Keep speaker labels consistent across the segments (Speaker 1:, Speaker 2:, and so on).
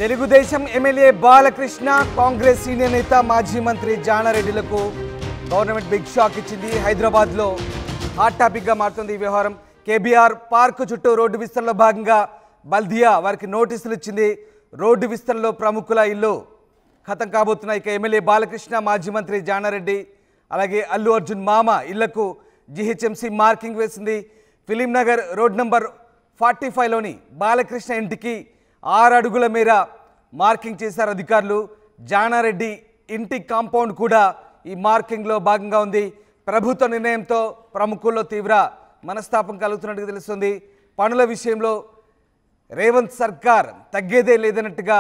Speaker 1: Telugu Desam MLA Balakrishna Congress senior నేత మాజీ మంత్రి జానారెడ్డిలకు గవర్నమెంట్ బిగ్ షాక్ ఇచ్చింది. హైదరాబాద్లో హాట్ టాపిక్గా మారుతుంది ఈ వ్యవహారం. కేబీఆర్ పార్కు చుట్టూ రోడ్డు విస్తరణలో భాగంగా బల్దియా వారికి నోటీసులు ఇచ్చింది. రోడ్డు విస్తరణలో ప్రముఖుల ఇల్లు ఖతం కాబోతున్నాయి. ఇక ఎమ్మెల్యే బాలకృష్ణ, మాజీ మంత్రి జానారెడ్డి, అలాగే అల్లు అర్జున్ మామ ఇళ్లకు జీహెచ్ఎంసీ మార్కింగ్ వేసింది. ఫిలిం నగర్ రోడ్ నంబర్ 45లోని బాలకృష్ణ ఇంటికి 6 అడుగుల మేర మార్కింగ్ చేశారు అధికారులు. జానారెడ్డి ఇంటి కాంపౌండ్ కూడా ఈ మార్కింగ్లో భాగంగా ఉంది. ప్రభుత్వ నిర్ణయంతో ప్రముఖుల్లో తీవ్ర మనస్తాపం కలుగుతున్నట్టుగా తెలుస్తుంది. పనుల విషయంలో రేవంత్ సర్కార్ తగ్గేదే లేదన్నట్టుగా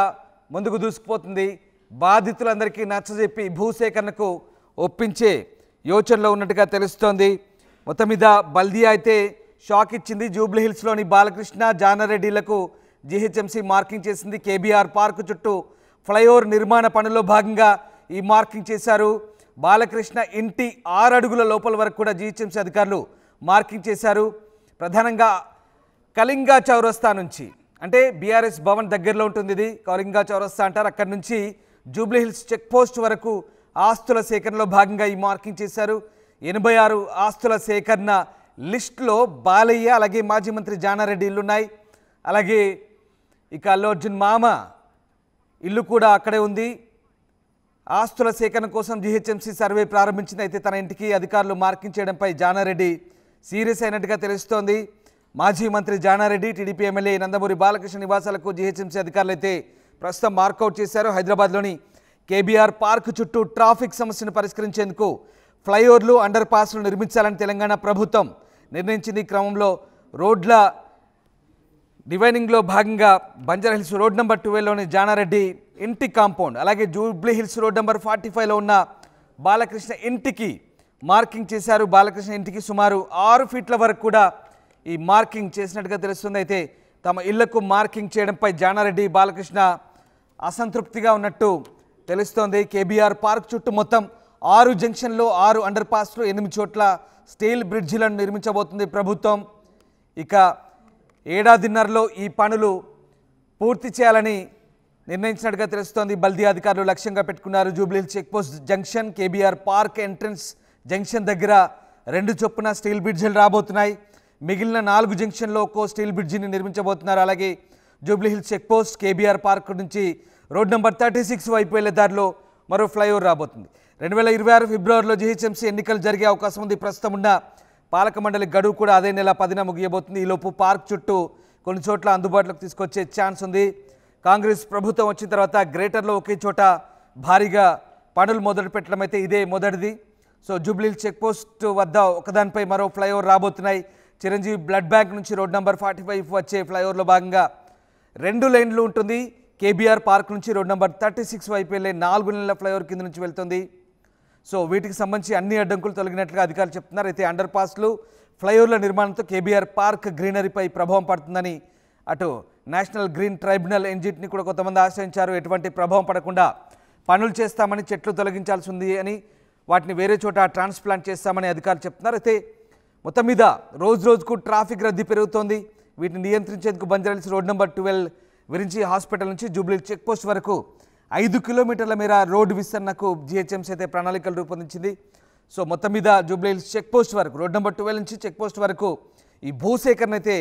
Speaker 1: ముందుకు దూసుకుపోతుంది. బాధితులందరికీ నచ్చజెప్పి భూసేకరణకు ఒప్పించే యోచనలో ఉన్నట్టుగా తెలుస్తోంది. మొత్తం మీద బల్దియా అయితే షాక్ ఇచ్చింది. జూబ్లీ హిల్స్లోని బాలకృష్ణ, జానారెడ్డిలకు జీహెచ్ఎంసీ మార్కింగ్ చేసింది. కేబీఆర్ పార్కు చుట్టూ ఫ్లైఓవర్ నిర్మాణ పనుల్లో భాగంగా ఈ మార్కింగ్ చేశారు. బాలకృష్ణ ఇంటి 6 అడుగుల లోపల వరకు కూడా జీహెచ్ఎంసీ అధికారులు మార్కింగ్ చేశారు. ప్రధానంగా కళింగా చౌరస్తా నుంచి, అంటే బీఆర్ఎస్ భవన్ దగ్గరలో ఉంటుంది ఇది, కళింగా చౌరస్తా అంటారు. అక్కడి నుంచి జూబ్లీ హిల్స్ చెక్ పోస్ట్ వరకు ఆస్తుల సేకరణలో భాగంగా ఈ మార్కింగ్ చేశారు. 86 ఆస్తుల సేకరణ లిస్టులో బాలయ్య, అలాగే మాజీ మంత్రి జానారెడ్డి ఇల్లున్నాయి. అలాగే ఇక అల్లు అర్జున్ మామ ఇల్లు కూడా అక్కడే ఉంది. ఆస్తుల సేకరణ కోసం జీహెచ్ఎంసీ సర్వే ప్రారంభించింది. అయితే తన ఇంటికి అధికారులు మార్కింగ్ చేయడంపై జానారెడ్డి సీరియస్ అయినట్టుగా తెలుస్తోంది. మాజీ మంత్రి జానారెడ్డి, టీడీపీ ఎమ్మెల్యే నందమూరి బాలకృష్ణ నివాసాలకు జీహెచ్ఎంసీ అధికారులు అయితే ప్రస్తుతం మార్కౌట్ చేశారు. హైదరాబాద్లోని కేబీఆర్ పార్కు చుట్టూ ట్రాఫిక్ సమస్యను పరిష్కరించేందుకు ఫ్లైఓవర్లు, అండర్ పాస్లు నిర్మించాలని తెలంగాణ ప్రభుత్వం నిర్ణయించింది. ఈ క్రమంలో రోడ్ల డివైనింగ్లో భాగంగా బంజారా హిల్స్ రోడ్ నెంబర్ 12లోని జానారెడ్డి ఇంటి కాంపౌండ్, అలాగే జూబ్లీ హిల్స్ రోడ్ నెంబర్ 45లో ఉన్న బాలకృష్ణ ఇంటికి మార్కింగ్ చేశారు. బాలకృష్ణ ఇంటికి సుమారు 6 ఫీట్ల వరకు కూడా ఈ మార్కింగ్ చేసినట్టుగా తెలుస్తుంది. అయితే తమ ఇళ్లకు మార్కింగ్ చేయడంపై జానారెడ్డి, బాలకృష్ణ అసంతృప్తిగా ఉన్నట్టు తెలుస్తోంది. కేబీఆర్ పార్క్ చుట్టూ మొత్తం 6 జంక్షన్లో 6 అండర్ పాస్లు, 8 చోట్ల స్టీల్ బ్రిడ్జిలను నిర్మించబోతుంది ప్రభుత్వం. ఇక ఏడాదిన్నరలో ఈ పనులు పూర్తి చేయాలని నిర్ణయించినట్టుగా తెలుస్తోంది. బల్దియా అధికారులు లక్ష్యంగా పెట్టుకున్నారు. Jubilee hills checkpost junction, KBR park entrance junction దగ్గర 2 చొప్పున స్టీల్ బ్రిడ్జిలు రాబోతున్నాయి. మిగిలిన 4 జంక్షన్లో ఒక్కో స్టీల్ బ్రిడ్జిని నిర్మించబోతున్నారు. అలాగే jubilee hills checkpost, KBR park నుంచి రోడ్ నెంబర్ 36 వైపు వెళ్లే దారిలో మరో ఫ్లైఓవర్ రాబోతుంది. 2026 ఫిబ్రవరిలో జీహెచ్ఎంసీ ఎన్నికలు జరిగే అవకాశం ఉంది. ప్రస్తుతం ఉన్న పాలక మండలి గడువు కూడా అదే నెల 10న ముగియబోతుంది. ఈలోపు పార్క్ చుట్టూ కొన్ని చోట్ల అందుబాటులోకి తీసుకొచ్చే ఛాన్స్ ఉంది. కాంగ్రెస్ ప్రభుత్వం వచ్చిన తర్వాత గ్రేటర్లో ఒకే చోట భారీగా పనులు మొదలు పెట్టడం అయితే ఇదే మొదటిది. సో జూబ్లీ చెక్పోస్ట్ వద్ద ఒకదానిపై మరో ఫ్లైఓవర్ రాబోతున్నాయి. చిరంజీవి బ్లడ్ బ్యాంక్ నుంచి రోడ్ నెంబర్ 45 వచ్చే ఫ్లైఓవర్లో భాగంగా 2 లైన్లు ఉంటుంది. కేబీఆర్ పార్క్ నుంచి రోడ్ నెంబర్ 36 వైపు వెళ్ళే 4 లైన్ల ఫ్లైఓవర్ కింద నుంచి వెళ్తుంది. సో వీటికి సంబంధించి అన్ని అడ్డంకులు తొలగినట్లుగా అధికారులు చెప్తున్నారు. అయితే అండర్ పాస్లు, ఫ్లైఓవర్ల నిర్మాణంతో కేబీఆర్ పార్క్ గ్రీనరీపై ప్రభావం పడుతుందని అటు నేషనల్ గ్రీన్ ట్రైబ్యునల్ ఎన్జిటిని కూడా కొంతమంది ఆశ్రయించారు. ఎటువంటి ప్రభావం పడకుండా పనులు చేస్తామని, చెట్లు తొలగించాల్సి ఉంది అని, వాటిని వేరే చోట ట్రాన్స్ప్లాంట్ చేస్తామని అధికారులు చెప్తున్నారు. అయితే మొత్తం మీద రోజు రోజుకు ట్రాఫిక్ రద్దీ పెరుగుతోంది. వీటిని నియంత్రించేందుకు Banjara hills road number 12 Virinchi hospital నుంచి జూబ్లీ చెక్ పోస్ట్ వరకు 5 కిలోమీటర్ల మేర రోడ్డు విస్తరణకు జీహెచ్ఎంసీ అయితే ప్రణాళికలు రూపొందించింది. సో మొత్తం మీద జూబ్లీ హిల్స్ చెక్ పోస్ట్ వరకు, రోడ్ నెంబర్ 12 నుంచి చెక్ పోస్ట్ వరకు ఈ భూసేకరణ అయితే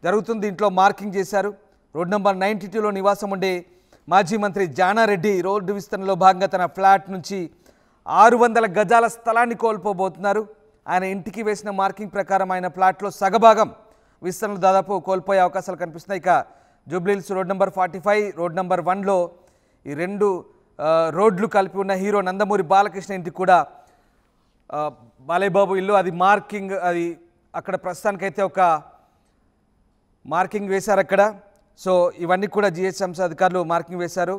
Speaker 1: జరుగుతుంది. దీంట్లో మార్కింగ్ చేశారు. రోడ్ నెంబర్ 92లో నివాసం ఉండే మాజీ మంత్రి జానారెడ్డి రోడ్డు విస్తరణలో భాగంగా తన ఫ్లాట్ నుంచి 600 గజాల స్థలాన్ని కోల్పోబోతున్నారు. ఆయన ఇంటికి వేసిన మార్కింగ్ ప్రకారం ఆయన ఫ్లాట్లో సగభాగం విస్తరణలు దాదాపు కోల్పోయే అవకాశాలు కనిపిస్తున్నాయి. ఇక jubilee hills road number 45, road number 1లో ఈ 2 రోడ్లు కలిపి ఉన్న హీరో నందమూరి బాలకృష్ణ ఇంటికి కూడా బాలయ్యబాబు ఇల్లు, అది మార్కింగ్, అది అక్కడ ప్రస్తుతానికైతే ఒక మార్కింగ్ వేశారు అక్కడ. సో ఇవన్నీ కూడా జీహెచ్ఎంసీ అధికారులు మార్కింగ్ వేశారు.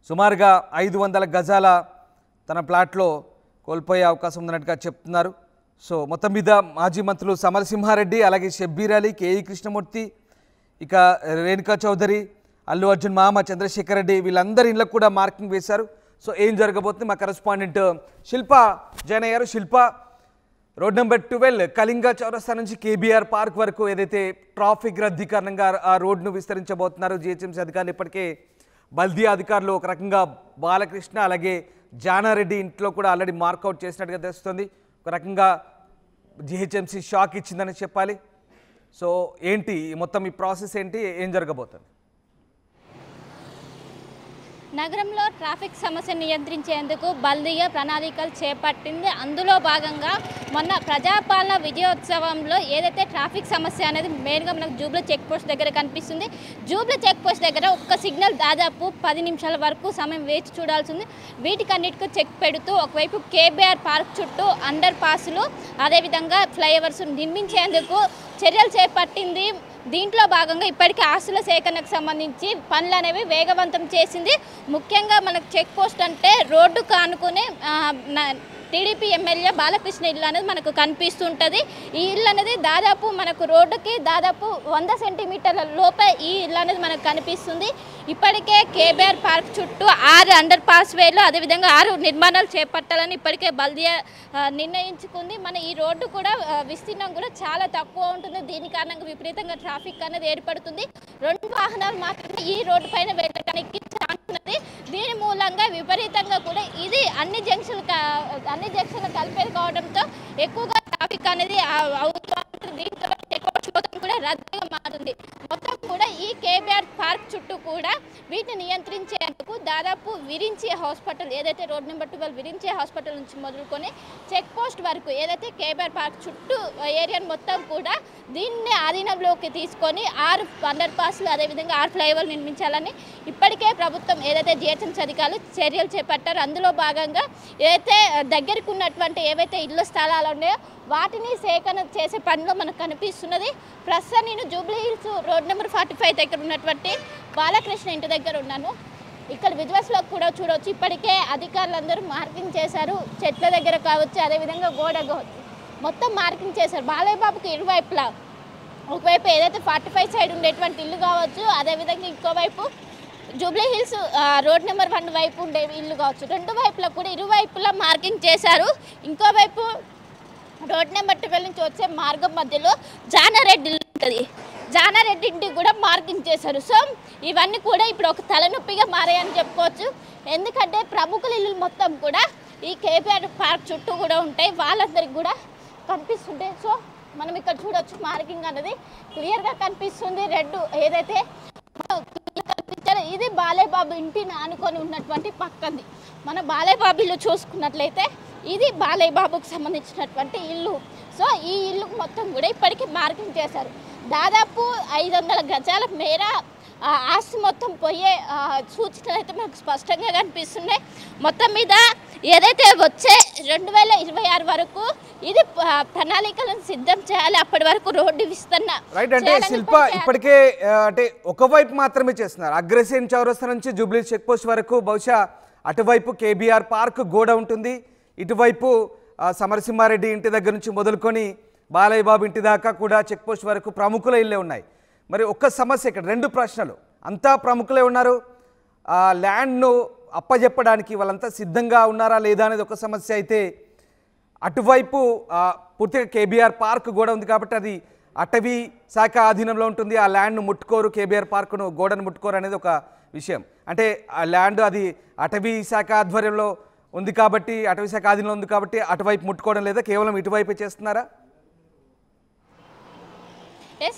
Speaker 1: సుమారుగా 500 గజాల తన ప్లాట్లో కోల్పోయే అవకాశం ఉందన్నట్టుగా చెప్తున్నారు. సో మొత్తం మీద మాజీ మంత్రులు సమరసింహారెడ్డి, అలాగే షబ్బీర్ అలీ, కేఈ కృష్ణమూర్తి, ఇక రేణుకా చౌదరి, అల్లు అర్జున్ మామ, చంద్రశేఖర్ రెడ్డి, వీళ్ళందరి ఇళ్ళకు కూడా మార్కింగ్ వేశారు. సో ఏం జరగబోతుంది మా కరెస్పాండెంట్ శిల్ప జాయిన్ అయ్యారు. శిల్ప, రోడ్ నెంబర్ 12 కళింగ చౌరస్తా నుంచి కేబీఆర్ పార్క్ వరకు ఏదైతే ట్రాఫిక్ రద్దీ కారణంగా ఆ రోడ్ను విస్తరించబోతున్నారు జిహెచ్ఎంసీ అధికారులు. ఇప్పటికే బల్దియా అధికారులు ఒక రకంగా బాలకృష్ణ అలాగే జానారెడ్డి ఇంట్లో కూడా ఆల్రెడీ మార్కౌట్ చేసినట్టుగా తెలుస్తుంది. ఒక రకంగా జిహెచ్ఎంసీ షాక్ ఇచ్చిందని చెప్పాలి. సో ఏంటి మొత్తం ఈ ప్రాసెస్ ఏంటి, ఏం జరగబోతుంది?
Speaker 2: నగరంలో ట్రాఫిక్ సమస్య నియంత్రించేందుకు బల్దియా ప్రణాళికలు చేపట్టింది. అందులో భాగంగా మొన్న ప్రజాపాలన విజయోత్సవంలో ఏదైతే ట్రాఫిక్ సమస్య అనేది మెయిన్గా మనకు జూబ్లీ చెక్ పోస్ట్ దగ్గర కనిపిస్తుంది. జూబ్లీ చెక్ పోస్ట్ దగ్గర ఒక్క సిగ్నల్ దాదాపు 10 నిమిషాల వరకు సమయం వేచి చూడాల్సింది. వీటికన్నిటికీ చెక్ పెడుతూ ఒకవైపు కేబీఆర్ పార్క్ చుట్టూ అండర్ పాస్లు అదేవిధంగా ఫ్లైఓవర్స్ నిర్మించేందుకు చర్యలు చేపట్టింది. దీంట్లో భాగంగా ఇప్పటికే ఆస్తుల సేకరణకు సంబంధించి పనులు అనేవి వేగవంతం చేసింది. ముఖ్యంగా మనకు చెక్ పోస్ట్ అంటే రోడ్డు కానుకునే టీడీపీ ఎమ్మెల్యే బాలకృష్ణ ఇల్లు అనేది మనకు కనిపిస్తుంటుంది. ఈ ఇల్లు అనేది దాదాపు మనకు రోడ్డుకి దాదాపు 100 సెంటీమీటర్ల లోపే ఈ ఇల్లు అనేది మనకు కనిపిస్తుంది. ఇప్పటికే కేబీఆర్ పార్క్ చుట్టూ 6 అండర్ పాస్ వేలు అదేవిధంగా 6 నిర్మాణాలు చేపట్టాలని ఇప్పటికే బల్దియా నిర్ణయించుకుంది. మన ఈ రోడ్డు కూడా విస్తీర్ణం కూడా చాలా తక్కువ ఉంటుంది. దీని కారణంగా విపరీతంగా ట్రాఫిక్ అనేది ఏర్పడుతుంది. 2 వాహనాలు మాత్రమే ఈ రోడ్డు పైన వెళ్ళడానికి ఛాన్స్ ఉన్నది. దీని మూలంగా విపరీతంగా కూడా ఇది అన్ని జంక్షన్లు కలిపేది కావడంతో ఎక్కువగా ట్రాఫిక్ అనేది అవుతుంది. దీంతో మొత్తం కూడా రద్దీగా మారుతుంది. మొత్తం కూడా ఈ కేబీఆర్ పార్క్ చుట్టూ కూడా వీటిని నియంత్రించేందుకు దాదాపు విరించి హాస్పిటల్ ఏదైతే రోడ్ నెంబర్ 12 విరించి హాస్పిటల్ నుంచి మొదలుకొని చెక్ పోస్ట్ వరకు ఏదైతే కేబీఆర్ పార్క్ చుట్టూ ఏరియాను మొత్తం కూడా దీన్ని ఆధీనంలోకి తీసుకొని 6 అండర్ పాస్లు అదేవిధంగా 6 ఫ్లైఓవర్లు నిర్మించాలని ఇప్పటికే ప్రభుత్వం ఏదైతే జిహెచ్ఎంసీ అధికారులు చర్యలు చేపట్టారో అందులో భాగంగా ఏదైతే దగ్గరికి ఉన్నటువంటి ఏవైతే ఇళ్ల స్థలాలు ఉన్నాయో వాటిని సేకరణ చేసే పనిలో మనకు కనిపిస్తున్నది. ప్రస్తుతం నేను జూబ్లీ హిల్స్ రోడ్ నెంబర్ 45 దగ్గర ఉన్నటువంటి బాలకృష్ణ ఇంటి దగ్గర ఉన్నాను. ఇక్కడ విజువల్స్లో కూడా చూడవచ్చు. ఇప్పటికే అధికారులందరూ మార్కింగ్ చేశారు. చెట్ల దగ్గర కావచ్చు అదేవిధంగా గోడ మొత్తం మార్కింగ్ చేశారు. బాలయ్య బాబుకి ఇరువైపులా ఒకవైపు ఏదైతే 45 సైడ్ ఉండేటువంటి ఇల్లు కావచ్చు అదేవిధంగా ఇంకోవైపు జూబ్లీ హిల్స్ రోడ్ నెంబర్ 1 వైపు ఉండే ఇల్లు కావచ్చు. 2 వైపులా కూడా ఇరువైపులా మార్కింగ్ చేశారు. ఇంకోవైపు రోడ్ నెంబర్ 12 నుంచి వచ్చే మార్గం మధ్యలో జానారెడ్డి ఉంటుంది. జానారెడ్డి ఇంటికి కూడా మార్కింగ్ చేశారు. సో ఇవన్నీ కూడా ఇప్పుడు ఒక తలనొప్పిగా మారాయని చెప్పుకోవచ్చు. ఎందుకంటే ప్రముఖుల ఇల్లు మొత్తం కూడా ఈ కేబీఆర్ పార్క్ చుట్టూ కూడా ఉంటాయి. వాళ్ళందరికీ కూడా కనిపిస్తుంటాయి. సో మనం ఇక్కడ చూడవచ్చు మార్కింగ్ అనేది క్లియర్గా కనిపిస్తుంది. రెడ్ ఏదైతే కనిపించారో ఇది బాలయ్య బాబు ఇంటిని ఆనుకొని ఉన్నటువంటి పక్కంది. మన బాలయ్య బాబు ఇల్లు చూసుకున్నట్లయితే ఇది బాలయ్య బాబుకు సంబంధించినటువంటి ఇల్లు. సో ఈ ఇల్లు మొత్తం కూడా ఇప్పటికీ మార్కింగ్ చేశారు. దాదాపు 500 గజాల మేర ఆస్తి మొత్తం పోయే సూచనలు అయితే మనకు స్పష్టంగా కనిపిస్తున్నాయి. మొత్తం మీద ఏదైతే వచ్చే 2026 వరకు ఇది ప్రణాళికలను సిద్ధం చేయాలి. అప్పటి వరకు రోడ్డు విస్తరణ
Speaker 1: రైట్. అంటే శిల్ప ఇప్పటికే అంటే ఒకవైపు మాత్రమే చేస్తున్నారు. అగ్రసేన్ చౌరస్తా నుంచి జూబ్లీ చెక్ పోస్ట్ వరకు బహుశా అటువైపు కేబీఆర్ పార్క్ గోడ ఉంటుంది. ఇటువైపు సమరసింహారెడ్డి ఇంటి దగ్గర నుంచి మొదలుకొని బాలయ్య బాబు ఇంటి దాకా కూడా చెక్ పోస్ట్ వరకు ప్రముఖుల ఇళ్ళే ఉన్నాయి. మరి ఒక్క సమస్య ఇక్కడ 2 ప్రశ్నలు. అంతా ప్రముఖులే ఉన్నారు. ల్యాండ్ను అప్పజెప్పడానికి వాళ్ళంతా సిద్ధంగా ఉన్నారా లేదా అనేది ఒక సమస్య అయితే, అటువైపు పూర్తిగా కేబీఆర్ పార్క్ గోడ ఉంది కాబట్టి అది అటవీ శాఖ ఆధీనంలో ఉంటుంది. ఆ ల్యాండ్ను ముట్టుకోరు, కేబీఆర్ పార్క్ను గోడను ముట్టుకోరు అనేది ఒక విషయం. అంటే ఆ ల్యాండ్ అది అటవీ శాఖ ఆధ్వర్యంలో ఉంది కాబట్టి అటవీ శాఖ ఆధీనంలో ఉంది కాబట్టి అటువైపు ముట్టుకోవడం లేదా, కేవలం ఇటువైపే చేస్తున్నారా?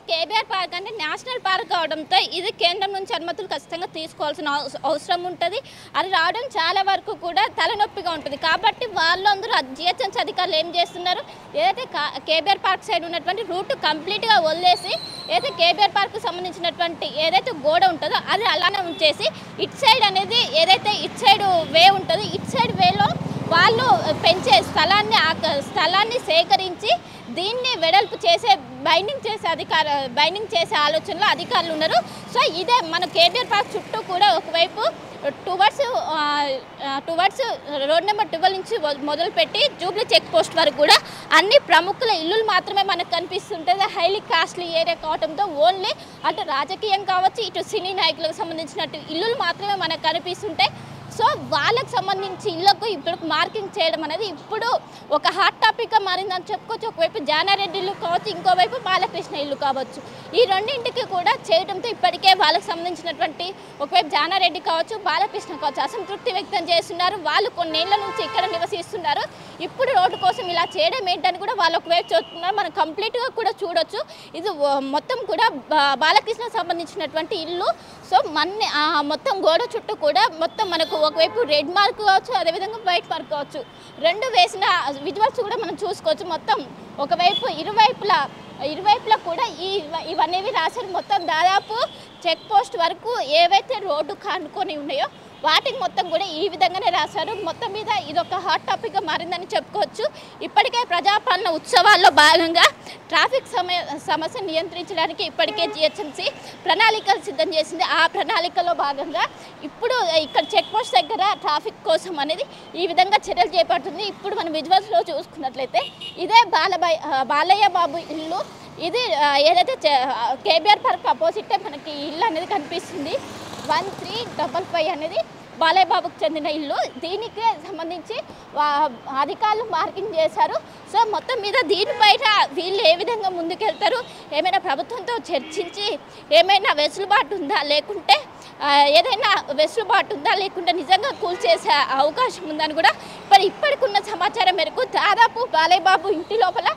Speaker 2: కేబీఆర్ పార్క్ అంటే నేషనల్ పార్క్ అవడంతో ఇది కేంద్రం నుంచి అనుమతులు ఖచ్చితంగా తీసుకోవాల్సిన అవసరం ఉంటుంది. అది రావడం చాలా వరకు కూడా తలనొప్పిగా ఉంటుంది. కాబట్టి వాళ్ళందరూ జిహెచ్ఎంసీ అధికారులు ఏం చేస్తున్నారు, ఏదైతే కేబీఆర్ పార్క్ సైడ్ ఉన్నటువంటి రూట్ కంప్లీట్గా వదిలేసి ఏదైతే కేబీఆర్ పార్క్ సంబంధించినటువంటి ఏదైతే గోడ ఉంటుందో అది అలానే ఉంచేసి ఇటు సైడ్ అనేది ఏదైతే ఇటు సైడ్ వే ఉంటుందో ఇటు సైడ్ వేలో వాళ్ళు పెంచే స్థలాన్ని సేకరించి దీన్ని వెడల్పు చేసే బైండింగ్ చేసే ఆలోచనలో అధికారులు ఉన్నారు. సో ఇదే మన కేబీఆర్ పార్క్ చుట్టూ కూడా ఒకవైపు టువర్డ్స్ రోడ్ నెంబర్ 12 నుంచి మొదలుపెట్టి జూబ్లీ చెక్ పోస్ట్ వరకు కూడా అన్ని ప్రముఖుల ఇల్లులు మాత్రమే మనకు కనిపిస్తుంటుంది. హైలీ కాస్ట్లీ ఏరియా కావడంతో ఓన్లీ అటు రాజకీయం కావచ్చు ఇటు సినీ నాయకులకు సంబంధించినట్టు ఇల్లులు మాత్రమే మనకు కనిపిస్తుంటాయి. సో వాళ్ళకి సంబంధించి ఇళ్లకు ఇప్పుడు మార్కింగ్ చేయడం అనేది ఇప్పుడు ఒక హాట్ టాపిక్గా మారిందని చెప్పుకోవచ్చు. ఒకవైపు జానారెడ్డి ఇల్లు కావచ్చు, ఇంకోవైపు బాలకృష్ణ ఇల్లు కావచ్చు. ఈ రెండింటికి కూడా చేయడంతో ఇప్పటికే వాళ్ళకి సంబంధించినటువంటి ఒకవైపు జానారెడ్డి కావచ్చు, బాలకృష్ణ కావచ్చు అసంతృప్తి వ్యక్తం చేస్తున్నారు. వాళ్ళు కొన్నేళ్ల నుంచి ఇక్కడ నివసిస్తున్నారు. ఇప్పుడు రోడ్డు కోసం ఇలా చేయడం ఏంటని కూడా వాళ్ళు ఒకవైపు చూస్తున్నారు. మనం కంప్లీట్గా కూడా చూడొచ్చు. ఇది మొత్తం కూడా బాలకృష్ణ సంబంధించినటువంటి ఇల్లు. సో మొత్తం గోడ చుట్టూ కూడా మొత్తం మనకు ఒకవైపు రెడ్ మార్క్ కావచ్చు, అదేవిధంగా వైట్ మార్క్ కావచ్చు, రెండు వేసిన విజువల్స్ కూడా మనం చూసుకోవచ్చు. మొత్తం ఒకవైపు ఇరువైపులా కూడా ఇవన్నీ రాశారు. మొత్తం దాదాపు చెక్ పోస్ట్ వరకు ఏవైతే రోడ్డు కానుకొని ఉన్నాయో వాటికి మొత్తం కూడా ఈ విధంగానే రాశారు. మొత్తం మీద ఇదొక హాట్ టాపిక్గా మారిందని చెప్పుకోవచ్చు. ఇప్పటికే ప్రజాపాలన ఉత్సవాల్లో భాగంగా ట్రాఫిక్ సమస్య నియంత్రించడానికి ఇప్పటికే జిహెచ్ఎంసీ ప్రణాళికలు సిద్ధం చేసింది. ఆ ప్రణాళికలో భాగంగా ఇప్పుడు ఇక్కడ చెక్ పోస్ట్ దగ్గర ట్రాఫిక్ కోసం అనేది ఈ విధంగా చర్యలు చేపడుతుంది. ఇప్పుడు మనం విజువల్స్లో చూసుకున్నట్లయితే ఇదే బాలయ్య బాబు ఇల్లు. ఇది ఏదైతే కేబీఆర్ పార్క్ అపోజిటే మనకి ఇల్లు అనేది కనిపిస్తుంది. 1355 అనేది బాలయ్య బాబుకు చెందిన ఇల్లు. దీనికి సంబంధించి అధికారులు మార్కింగ్ చేశారు. సో మొత్తం మీద దీనిపైన వీళ్ళు ఏ విధంగా ముందుకెళ్తారు, ఏమైనా ప్రభుత్వంతో చర్చించి ఏమైనా వెసులుబాటు ఉందా, లేకుంటే ఏదైనా వెసులుబాటు ఉందా, లేకుంటే నిజంగా కూల్చేసే అవకాశం ఉందని కూడా ఇప్పటికున్న సమాచారం మేరకు దాదాపు బాలయ్య బాబు ఇంటి లోపల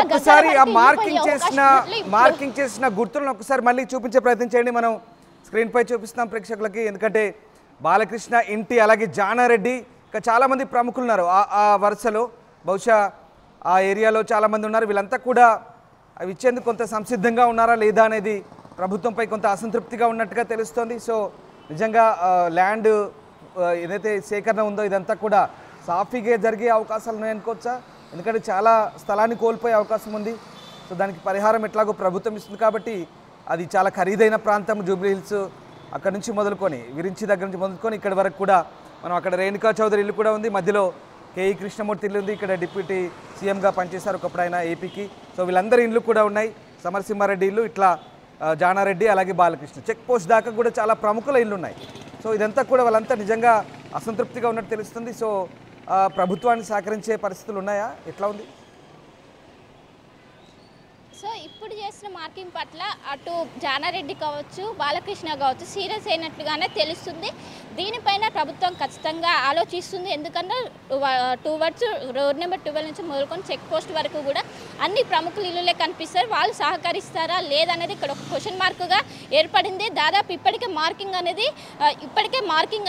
Speaker 1: ఒకసారి మార్కింగ్ చేసిన గుర్తులను ఒకసారి మళ్ళీ చూపించే ప్రయత్నం చేయండి. మనం స్క్రీన్ పై చూపిస్తున్నాం ప్రేక్షకులకి. ఎందుకంటే బాలకృష్ణ ఇంటి అలాగే జానారెడ్డి ఇంకా చాలామంది ప్రముఖులు ఉన్నారు ఆ వరుసలో. బహుశా ఆ ఏరియాలో చాలామంది ఉన్నారు. వీళ్ళంతా కూడా అవి ఇచ్చేందుకు కొంత సంసిద్ధంగా ఉన్నారా లేదా అనేది ప్రభుత్వంపై కొంత అసంతృప్తిగా ఉన్నట్టుగా తెలుస్తోంది. సో నిజంగా ల్యాండ్ ఏదైతే సేకరణ ఉందో ఇదంతా కూడా సాఫీగా జరిగే అవకాశాలు ఉన్నాయనుకోవచ్చా? ఎందుకంటే చాలా స్థలాన్ని కోల్పోయే అవకాశం ఉంది. సో దానికి పరిహారం ఎట్లాగో ప్రభుత్వం ఇస్తుంది కాబట్టి అది చాలా ఖరీదైన ప్రాంతం. జూబ్లీ హిల్స్ అక్కడ నుంచి మొదలుకొని విరించి దగ్గర నుంచి మొదలుకొని ఇక్కడి వరకు కూడా మనం అక్కడ రేణుకా చౌదరి ఇల్లు కూడా ఉంది. మధ్యలో కేఈ కృష్ణమూర్తి ఇల్లు ఉంది. ఇక్కడ డిప్యూటీ సీఎంగా పనిచేశారు ఒకప్పుడు ఆయన ఏపీకి. సో వీళ్ళందరి ఇల్లు కూడా ఉన్నాయి. సమరసింహారెడ్డి ఇల్లు, ఇట్లా జానారెడ్డి అలాగే బాలకృష్ణ చెక్ పోస్ట్ దాకా కూడా చాలా ప్రముఖుల ఇల్లు ఉన్నాయి. సో ఇదంతా కూడా వాళ్ళంతా నిజంగా అసంతృప్తిగా ఉన్నట్టు తెలుస్తుంది. సో ప్రభుత్వాన్ని సహకరించే పరిస్థితులు ఉన్నాయా, ఎట్లా ఉంది?
Speaker 2: సో ఇప్పుడు చేసిన మార్కింగ్ పట్ల అటు జానారెడ్డి కావచ్చు, బాలకృష్ణ కావచ్చు సీరియస్ అయినట్లుగానే తెలుస్తుంది. దీనిపైన ప్రభుత్వం ఖచ్చితంగా ఆలోచిస్తుంది. ఎందుకంటే రోడ్ నెంబర్ 12 నుంచి మొదలుకొని చెక్ పోస్ట్ వరకు కూడా అన్ని ప్రముఖుల ఇల్లులే కనిపిస్తారు. వాళ్ళు సహకరిస్తారా లేదనేది ఇక్కడ ఒక క్వశ్చన్ మార్కుగా ఏర్పడింది. దాదాపు ఇప్పటికే మార్కింగ్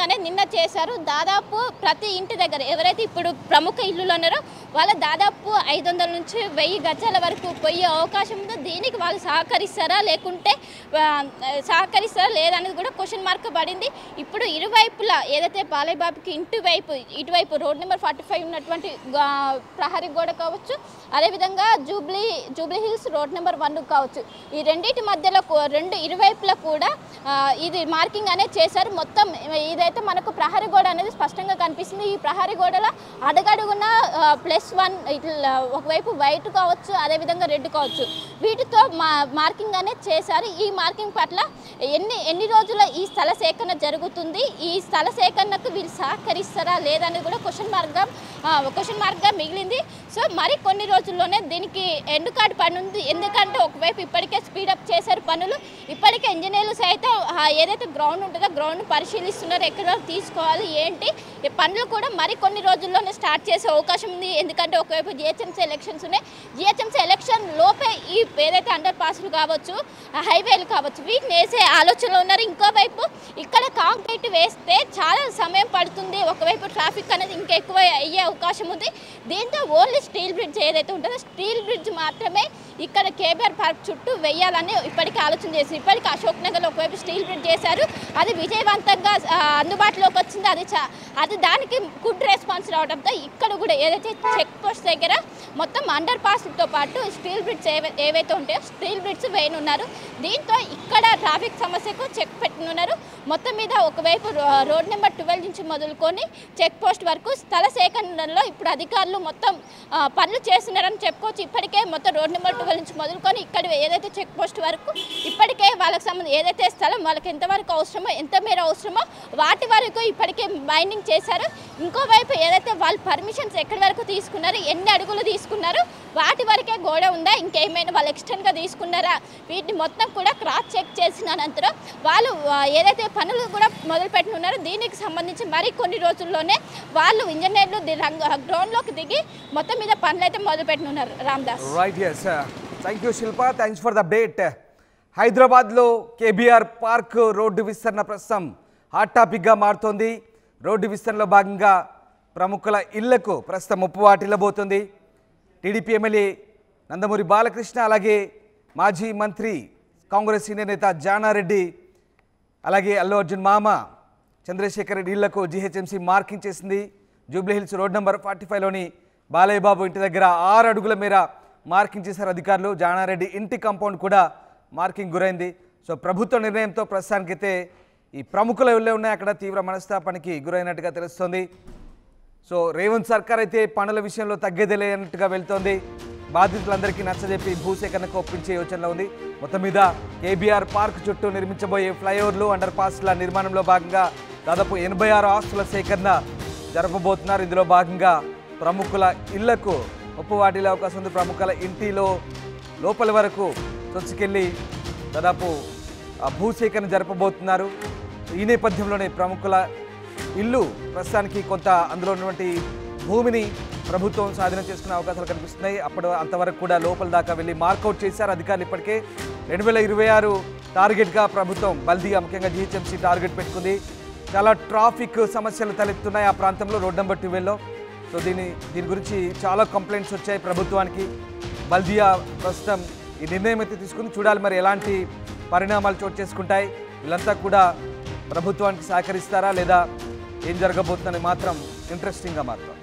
Speaker 2: అనేది నిన్న చేశారు. దాదాపు ప్రతి ఇంటి దగ్గర ఎవరైతే ఇప్పుడు ప్రముఖ ఇల్లులు ఉన్నారో వాళ్ళ దాదాపు 500 నుంచి 1000 గజాల వరకు పోయే అవకాశం ఉందో. దీనికి వాళ్ళు సహకరిస్తారా లేదనేది కూడా క్వశ్చన్ మార్క్ పడింది. ఇప్పుడు ఇరువైపులా ఏదైతే బాలయ్య బాబుకి ఇటువైపు రోడ్ నెంబర్ 45 ఉన్నటువంటి ప్రహరీ గోడ కావచ్చు, అదేవిధంగా జూబ్లీ హిల్స్ రోడ్ నెంబర్ 1 కావచ్చు, ఈ రెండింటి మధ్యలో ఇరువైపులా కూడా ఇది మార్కింగ్ అనేది చేశారు. మొత్తం ఇదైతే మనకు ప్రహరీ గోడ అనేది స్పష్టంగా కనిపిస్తుంది. ఈ ప్రహరీ గోడలో అడుగడుగున +1 ఇట్లా ఒకవైపు వైట్ కావచ్చు, అదేవిధంగా రెడ్ కావచ్చు, వీటితో మార్కింగ్ అనేది చేశారు. ఈ మార్కింగ్ పట్ల ఎన్ని రోజుల ఈ స్థల సేకరణ జరుగుతుంది, ఈ స్థల సేకరణకు వీళ్ళు సహకరిస్తారా లేదనేది కూడా క్వశ్చన్ మార్క్గా మిగిలింది. సో మరి కొన్ని రోజుల్లోనే దీనికి ఎండ్ కార్డ్ పని ఉంది. ఎందుకంటే ఒకవైపు ఇప్పటికే స్పీడప్ చేశారు పనులు. ఇప్పటికే ఇంజనీర్లు సైతం ఏదైతే గ్రౌండ్ ఉంటుందో గ్రౌండ్ పరిశీలిస్తున్నారు, ఎక్కడ తీసుకోవాలి ఏంటి ఈ పనులు కూడా మరి కొన్ని రోజుల్లోనే స్టార్ట్ చేసే అవకాశం ఉంది. ఎందుకంటే ఒకవైపు జిహెచ్ఎంసీ ఎలక్షన్స్ ఉన్నాయి. జిహెచ్ఎంసీ ఎలక్షన్ లోపే ఈ ఏదైతే అండర్ పాస్లు కావచ్చు, హైవేలు కావచ్చు వీటిని వేసే ఆలోచనలో ఉన్నారు. ఇంకోవైపు ఇక్కడ కాంక్రీట్ వేస్తే చాలా సమయం పడుతుంది. ఒకవైపు ట్రాఫిక్ అనేది ఇంకా ఎక్కువ అయ్యే అవకాశం ఉంది. దీంతో ఓన్లీ స్టీల్ బ్రిడ్జ్ ఏదైతే ఉంటుందో స్టీల్ బ్రిడ్జ్ మాత్రమే ఇక్కడ కేబీఆర్ పార్క్ చుట్టూ వేయాలని ఇప్పటికీ ఆలోచన చేసింది. ఇప్పటికీ అశోక్ నగర్లో ఒకవైపు స్టీల్ బ్రిడ్జ్ చేశారు. అది విజయవంతంగా అందుబాటులోకి వచ్చింది. అది దానికి గుడ్ రెస్పాన్స్ రావడంతో ఇక్కడ కూడా ఏదైతే చెక్ పోస్ట్ దగ్గర మొత్తం అండర్ పాస్తో పాటు స్టీల్ బ్రిడ్జ్ ఏవైతే ఉంటాయో స్టీల్ బ్రిడ్జ్ వేయనున్నారు. దీంతో ఇక్కడ ట్రాఫిక్ సమస్యకు చెక్ పెట్టనున్నారు. మొత్తం మీద ఒకవైపు రోడ్ నెంబర్ 12 నుంచి మొదలుకొని చెక్ పోస్ట్ వరకు స్థల సేకరణలో ఇప్పుడు అధికారులు మొత్తం పనులు చేస్తున్నారని చెప్పుకోవచ్చు. ఇప్పటికే మొత్తం రోడ్ నెంబర్ 12 నుంచి మొదలుకొని ఇక్కడ ఏదైతే చెక్ పోస్ట్ వరకు ఇప్పటికే వాళ్ళకి సంబంధించి ఏదైతే స్థలం వాళ్ళకి ఎంతవరకు అవసరమో ఎంత మేర అవసరమో వాటి వరకు ఇప్పటికే మైనింగ్ చేశారు. ఇంకోవైపు ఏదైతే వాళ్ళు పర్మిషన్స్ ఎక్కడి వరకు తీసుకున్నారు, ఎన్ని అడుగులు తీసుకున్నారు, వాటి వరకే గోడ ఉందా, ఇంకేమైనా వాళ్ళు ఎక్స్టెండ్గా తీసుకున్నారా, వీటిని మొత్తం కూడా క్రాస్ చెక్ చేసిన అనంతరం వాళ్ళు ఏదైతే పనులు కూడా మొదలుపెట్టనున్నారో దీనికి సంబంధించి మరి కొన్ని రోజుల్లోనే వాళ్ళు ఇంజనీర్లు గ్రౌండ్లోకి దిగి మొత్తం మీద పనులు అయితే మొదలుపెట్టనున్నారు. Ramdas.
Speaker 1: Right, yes, thank you Shilpa, thanks for the update. హైదరాబాద్లో కేబీఆర్ పార్క్ రోడ్డు విస్తరణ ప్రస్తుతం హాట్ టాపిక్గా మారుతోంది. రోడ్డు విస్తరణలో భాగంగా ప్రముఖుల ఇళ్లకు ప్రస్తుతం ముప్పు వాటిల్లబోతోంది. టీడీపీ ఎమ్మెల్యే నందమూరి బాలకృష్ణ, అలాగే మాజీ మంత్రి కాంగ్రెస్ సీనియర్ నేత జానారెడ్డి, అలాగే అల్లు అర్జున్ మామ చంద్రశేఖర్ రెడ్డి ఇళ్లకు జీహెచ్ఎంసీ మార్కింగ్ చేసింది. జూబ్లీహిల్స్ రోడ్ నెంబర్ 45లోని బాలయ్య బాబు ఇంటి దగ్గర 6 అడుగుల మేర మార్కింగ్ చేశారు అధికారులు. జానారెడ్డి ఇంటి కాంపౌండ్ కూడా మార్కింగ్ గురైంది. సో ప్రభుత్వ నిర్ణయంతో ప్రస్తుతానికైతే ఈ ప్రముఖులు ఎవరు ఉన్నాయి అక్కడ తీవ్ర మనస్తాపానికి గురైనట్టుగా తెలుస్తోంది. సో రేవంత్ సర్కార్ అయితే పనుల విషయంలో తగ్గేదేలే అన్నట్టుగా వెళ్తోంది. బాధితులందరికీ నచ్చజెప్పి భూసేకరణకు ఒప్పించే యోచనలో ఉంది. మొత్తం మీద కేబీఆర్ పార్క్ చుట్టూ నిర్మించబోయే ఫ్లైఓవర్లు, అండర్ పాస్ల నిర్మాణంలో భాగంగా దాదాపు 86 ఆస్తుల సేకరణ జరపబోతున్నారు. ఇందులో భాగంగా ప్రముఖుల ఇళ్లకు ముప్పు వాటిల్లే అవకాశం ఉంది. ప్రముఖుల ఇంటిలో లోపల వరకు చొచ్చుకెళ్ళి దాదాపు భూసేకరణ జరపబోతున్నారు. ఈ నేపథ్యంలోనే ప్రముఖుల ఇల్లు ప్రస్తుతానికి కొంత అందులో ఉన్నటువంటి భూమిని ప్రభుత్వం స్వాధీనం చేసుకునే అవకాశాలు కనిపిస్తున్నాయి. అంతవరకు కూడా లోపల దాకా వెళ్ళి మార్కౌట్ చేశారు అధికారులు. ఇప్పటికే 2026 టార్గెట్గా ప్రభుత్వం బల్దియా ముఖ్యంగా జీహెచ్ఎంసీ టార్గెట్ పెట్టుకుంది. చాలా ట్రాఫిక్ సమస్యలు తలెత్తున్నాయి ఆ ప్రాంతంలో రోడ్ నెంబర్ 12లో. సో దీని గురించి చాలా కంప్లైంట్స్ వచ్చాయి ప్రభుత్వానికి. బల్దియా ప్రస్తుతం ఈ నిర్ణయం అయితే తీసుకుని చూడాలి మరి ఎలాంటి పరిణామాలు చోటు చేసుకుంటాయి. వీళ్ళంతా కూడా ప్రభుత్వానికి సహకరిస్తారా లేదా ఏం జరగబోతుందని మాత్రం ఇంట్రెస్టింగ్గా మారుతాం.